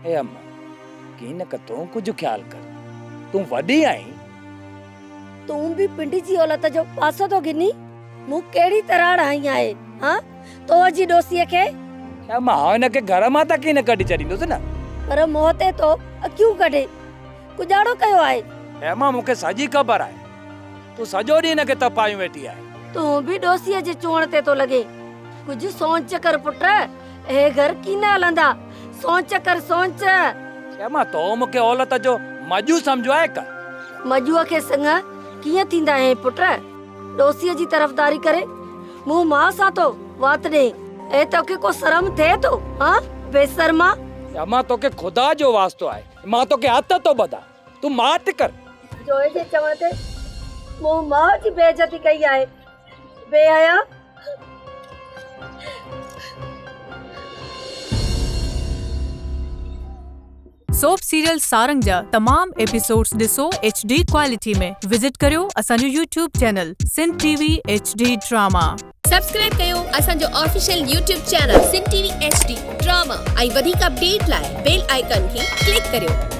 ए अम्मा की न क तूं कुछ ख्याल कर, तूं वडी आई। तू भी पिंडी जी औलत जो पासो तो गिनी मु केड़ी तरह आई आए हां तो जी डोसी के अम्मा इन के घर मां त की न कढी छडींदुस न, पर मोहते तो क्यों कढे कुजाड़ो कयो आए। अम्मा मुके सजी खबर है, तू सजो डी न के तपायूं वेठी है। तू भी डोसी जे चोण ते तो लगे, कुछ सोच कर पुट, ए घर की न हलंदा, सोच कर सोच। अम्मा तो मुके औलत जो मजू समझो है का, मजूअ के संग किए थींदा है पुट, डोसी जी तरफदारी करे मु मां सा तो वात दे ए तो के को शर्म थे तो हां बेशर्मा। अम्मा तो के खुदा जो वास्तो है, मां तो के हथ तो बदा, तू मात कर। जोए जे चवते मु मां जी बेइज्जती कई आए बेहया। सोप सीरियल सारंग जा तमाम एपिसोड्स ॾिसो HD क्वालिटी में। विजिट करियो असांजो YouTube channel Sindh TV HD drama. Subscribe कयो असांजो official YouTube channel Sindh TV HD drama ऐं वधीक अपडेट लाइ बेल आइकन खे क्लिक करियो।